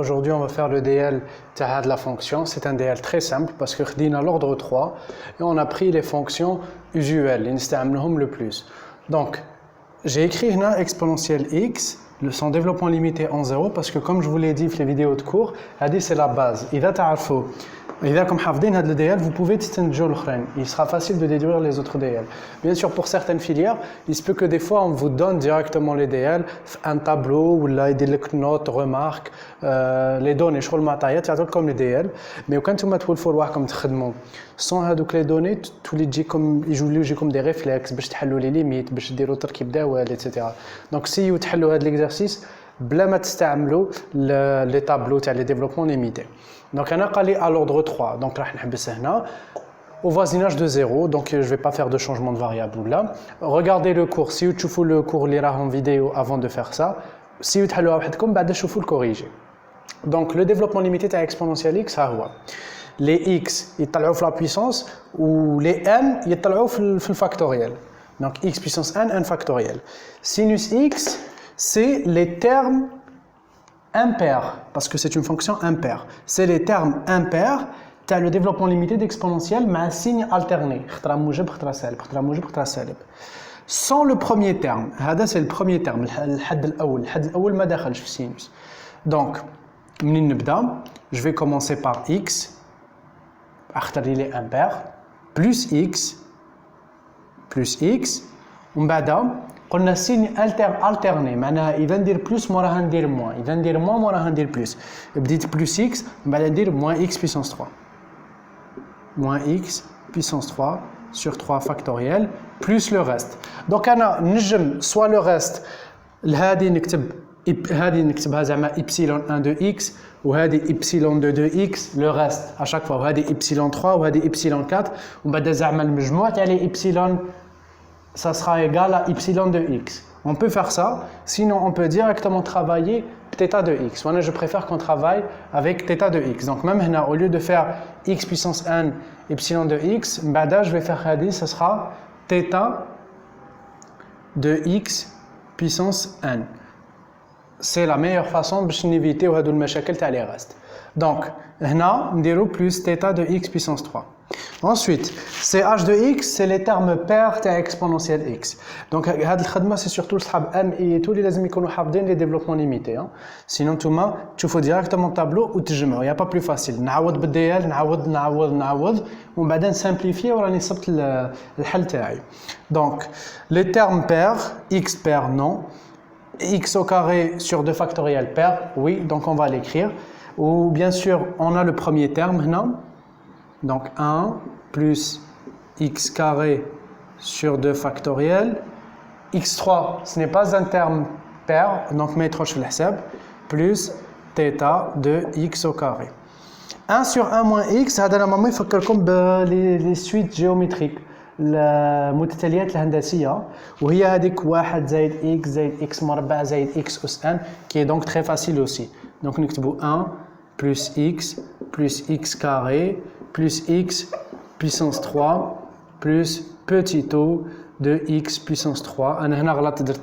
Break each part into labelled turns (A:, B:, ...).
A: aujourd'hui on va faire le DL de la fonction. C'est un DL très simple parce que on a l'ordre 3 et on a pris les fonctions usuelles, le plus. Donc, j'ai écrit une exponentielle x, son développement limité en 0 parce que comme je vous l'ai dit dans les vidéos de cours, c'est la base. Comme le DL, vous pouvez il sera facile de déduire les autres DL. Bien sûr, pour certaines filières, il se peut que des fois on vous donne directement les DL, un tableau ou là il dit notes, remarques, les données, je crois comme les DL. Mais quand tu m'as voir comme sans les données, tous les ils jouent comme des réflexes, pour les limites, pour dire etc. Donc si vous faites l'exercice, بلا ما تستعملوا les tableaux تاع les développements limités. Donc on a calé à l'ordre 3. Donc راح نحبس هنا au voisinage de 0. Donc je vais pas faire de changement de variable là. Regardez le cours si vous voulez le cours اللي راه en vidéo avant de faire ça. Si vous تحلوها وحدكم بعد تشوفوا le corriger. Donc le développement limité تاع exponentielle x ها هو. Les x يطلعوا في la puissance ou les n يطلعوا في le factoriel. Donc x puissance n factoriel. Sinus x c'est les termes impairs, parce que c'est une fonction impaire. C'est les termes impairs, tu as le développement limité d'exponentielle, mais un signe alterné. Sans le premier terme, c'est le premier terme, le sinus. Donc, je vais commencer par x, il est impair, plus x, on a un signe alterné, il va dire plus, moi je vais dire moins, il va dire moins, moi je vais dire plus. Il dit plus x, on va dire moins x puissance 3. Moins x puissance 3 sur 3 factoriel, plus le reste. Donc on a soit le reste, هذه نكتبها زعما epsilon 1 de x وهذه epsilon 2 de x, le reste à chaque fois وهذه epsilon 3 وهذه epsilon 4 ومن بعد زعما المجموع تاع لي epsilon ça sera égal à epsilon de x. On peut faire ça, sinon on peut directement travailler θ de x. Moi, je préfère qu'on travaille avec θ de x. Donc même là, au lieu de faire x puissance n epsilon de x, je vais faire ça sera θ de x puissance n. C'est la meilleure façon d'éviter les restes. Donc, là, on dirait plus θ de x puissance 3. Ensuite, c'est h de x, c'est les termes pairs de exponentielle x. Donc, c'est surtout le m et tous les développements limités. Sinon, tu fais directement le tableau ou tu il n'y a pas plus facile. نعوض بالديال نعوض ومن بعد simplifier وراني صبت الحل تاعي. Donc, les termes pairs, x pair non, x au carré sur 2 factoriel pair, oui, donc on va l'écrire. Ou bien sûr, on a le premier terme maintenant. Donc 1 plus x carré sur 2 factoriel. x3, ce n'est pas un terme pair, donc mettre le حساب, plus θ de x au carré. 1 sur 1 moins x, هذا normalement يفكركم les suites géométriques. المتتاليات الهندسية وهي هذيك 1 زائد x زائد x مربع زائد x أس n qui est donc très facile aussi. Donc نكتبوا 1 plus x carré plus x puissance 3 plus petit o de x puissance 3. أنا هنا غلطت درت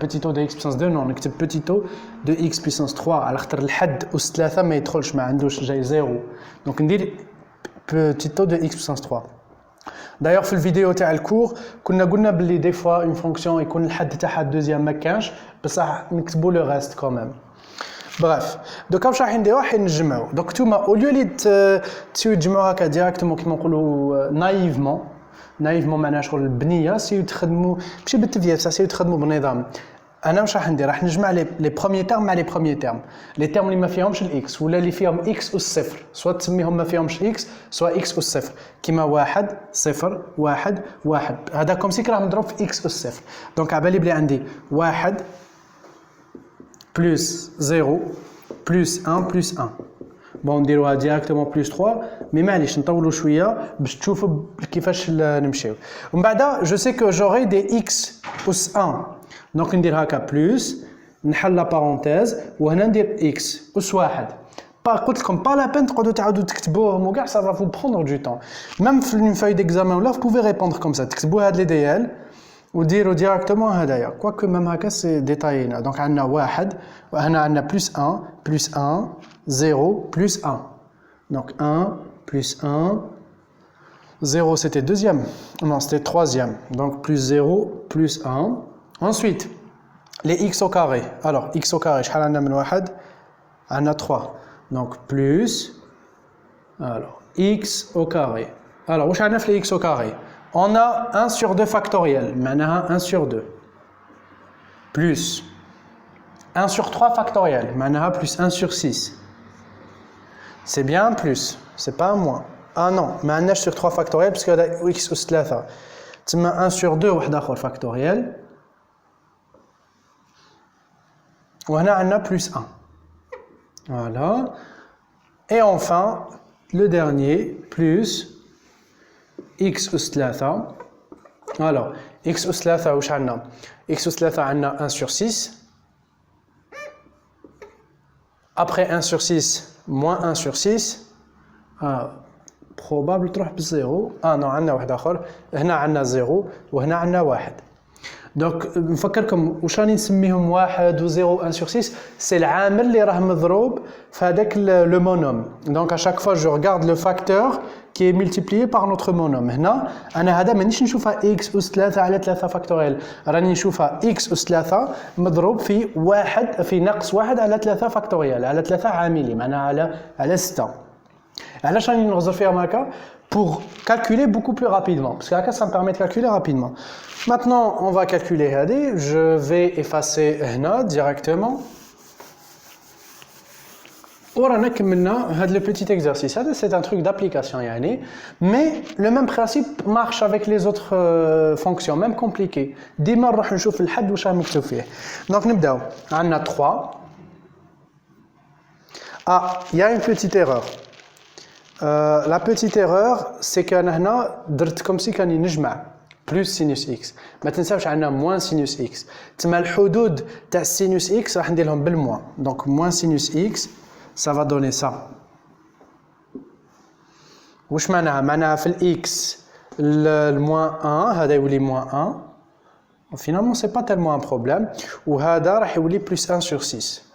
A: petit o de x puissance 2 non نكتب petit o de x puissance 3 على خاطر الحد أس 3 ما يدخلش ما عندوش جاي 0. Donc ندير petit o de x puissance 3. D'ailleurs, في الفيديو تاع الكور كنا قلنا باللي دي فوا اون فونكسيون يكون الحد تاعها الدوزيام ما كانش بصح نكتبوا لو ريست كوميم. بريف دوكا واش راح نديرو راح نجمعوا دوك نتوما او ليو لي تسيو تجمعوا هكا ديريكتومون كيما نقولوا نايفمون معناها شغل البنيه سيو تخدموا ماشي بالتفياف سيو تخدموا بنظام. انا واش راح ندير راح نجمع لي بروميير تيرم مع لي بروميير تيرم لي تيرم اللي ما فيهمش الاكس ولا اللي فيهم اكس اس صفر سواء تسميهم ما فيهمش اكس سواء اكس اس صفر كيما 1 0 1 1 هذا كوم سي راه مضروب في اكس اس صفر دونك على بالي بلي عندي 1 بلس 0 بلس 1 بلس 1 بون نديروها ديريكتومون بلس 3 مي معليش نطولوا شويه باش تشوفوا كيفاش نمشيو ومن بعد جو سي كو جوري دي اكس اس 1 دونك ندير هكا بلس نحل لا بارونتيز وهنا ندير اكس اس 1 قلت لكم با لا بين تقعدوا تعاودوا تكتبوهم وكاع سا فا فو بروندر دو طون ميم في اون فاي ديكزامان ولا فو بوفي ريبوندر كوم سا تكتبوا هاد لي ديال وديروا ديريكتومون هدايا كواكو ميم هكا سي ديتاينا دونك عندنا 1 وهنا عندنا بلس 1 بلس 1 0 plus 1. Donc 1 plus 1. 0 c'était deuxième. Non, c'était troisième. Donc plus 0 plus 1. Ensuite, les x au carré. Alors, x au carré, شحال عندنا من واحد؟ عندنا 3. Donc plus, alors, x au carré. Alors, واش عندنا في les x au carré? On a 1 sur 2 factoriel. معناها 1 sur 2. Plus 1 sur 3 factoriel. معناها plus 1 sur 6. C'est bien un plus, c'est pas un moins. Ah non, ما عندناش sur 3 factoriel parce que هذا x أس 3. تما 1 sur 2 واحد آخر factoriel. وهنا عندنا plus 1. Voilà. Et enfin, le dernier, plus x أس 3. Alors, x أس 3 واش عندنا؟ x أس 3 عندنا 1 sur 6. Après 1 sur 6, moins 1 sur 6. probable تروح بالزيرو. non, عندنا واحد آخر. هنا عندنا 0 وهنا عندنا 1. دونك نفكركم واش راني نسميهم 1 و 0 1 sur 6. سي العامل اللي راه مضروب في هذاك لو مونوم. دونك à chaque fois je regarde le facteur qui est multiplié par notre monome. هنا انا هذا مانيش نشوفها x أس 3 على 3 فاكتوريال، راني نشوفها x أس 3 مضروب في 1 في ناقص 1 على 3 فاكتوريال، على 3 عاملي، معناها على 6. علاش راني نغزر فيهم هكا؟ pour calculer beaucoup plus rapidement, parce que ça me permet de calculer rapidement. Maintenant, on va calculer هذه. Je vais effacer هنا directement. ورانا كملنا هذا le petit exercice. هذا c'est un truc d'application يعني. Mais le même principe marche avec les autres fonctions, même compliquées. ديما نروح نشوف الحد واش راه مكتوب فيه. Donc نبداو. عندنا 3. Il y a une petite erreur. La petite erreur, c'est qu'أنا هنا درت comme si كاني نجمع plus sinus x. ما تنساوش عندنا moins sinus x. تما الحدود تاع sinus x راح ندير لهم بالموان. Donc moins sinus x, ça va donner ça. واش معناها؟ معناها في ال x le moins 1 هذا يولي moins 1. Finalement c'est pas tellement un problème. وهذا راح يولي plus 1 sur 6.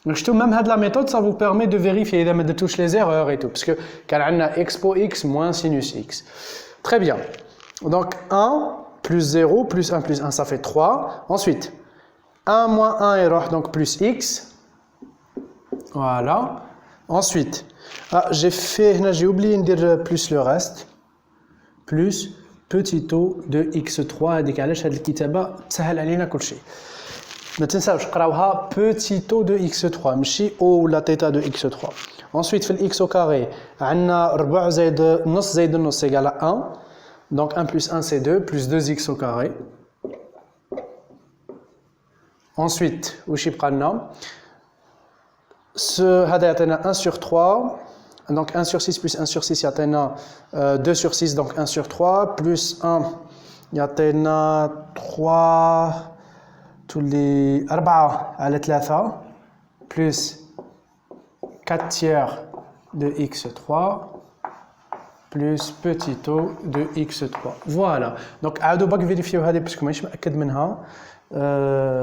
A: Donc, même la méthode, ça vous permet de vérifier de toucher les erreurs et tout. Parce que quand on a expo x moins sinus x. Très bien. Donc 1 plus 0 plus 1 plus 1, ça fait 3. Ensuite, 1 moins 1 est donc plus x. Voilà. Ensuite, j'ai oublié de dire plus le reste. Plus petit o de x3. هذيك علاش هاد الكتابة تسهل علينا كل شيء. ما تنساوش قراوها petit o de x3 ماشي o ولا θ de x3. Ensuite في ال x au carré عندنا ربع زائد نص زائد النص égale à 1. Donc 1 plus 1 c'est 2 plus 2x au carré. Ensuite واش يبقى لنا؟ هذا يعطينا 1 sur 3. Donc 1 sur 6 plus 1 sur 6 يعطينا 2 sur 6 donc 1 sur 3 plus 1 يعطينا 3 تولي 4 على 3 plus 4 tiers de x3 plus petit o de x3. Voilà. Donc عاودوا باك فيريفيو هذه باسكو مانيش مأكد منها.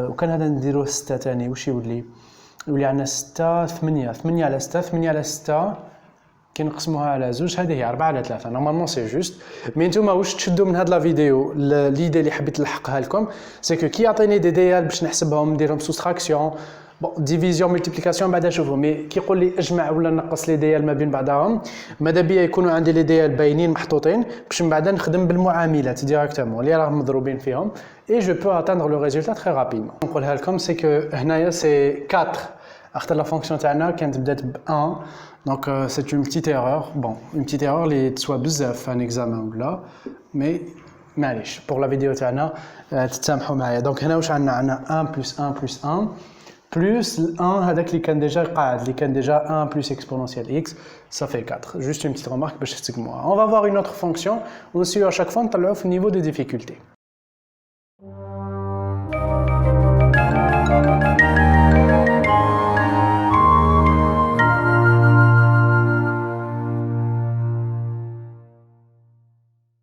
A: وكان هذا نديروه 6 ثاني واش يولي؟ يولي عندنا 6 8 8 على 6 8 على 6 كي نقسموها على زوج هذه هي 4 على 3. نورمالمون سي جوست. مي نتوما واش تشدوا من هاد لا فيديو ليدي اللي حبيت نلحقها لكم سي كو كي يعطيني دي ديال باش نحسبهم نديرهم سوستراكسيون بون ديفيزيون ملتيبليكاسيون بعدا نشوفوا. مي كي يقول لي اجمع ولا نقص لي ديال ما بين بعضهم ماذا بيا يكونوا عندي لي ديال باينين محطوطين باش من بعد نخدم بالمعاملات ديريكتومون اللي راهم مضروبين فيهم اي جو بو اتاندر لو ريزولتا تري رابيدمون. نقولها لكم سي كو هنايا سي 4 اختار لا فونكسيون تاعنا كانت بدات ب 1. Donc c'est une petite erreur. Bon, une petite erreur اللي تسوى بزاف في un examen ولا مي معليش pour la vidéo تاعنا تتسامحوا معايا. دونك هنا واش عندنا 1 plus 1 plus 1 plus 1 هذاك اللي كان ديجا قاعد اللي كان ديجا 1 plus exponentielle x ça fait 4. Juste une petite remarque باش تسقموها. On va voir une autre fonction aussi à chaque fois نطلعوا في niveau de difficulté.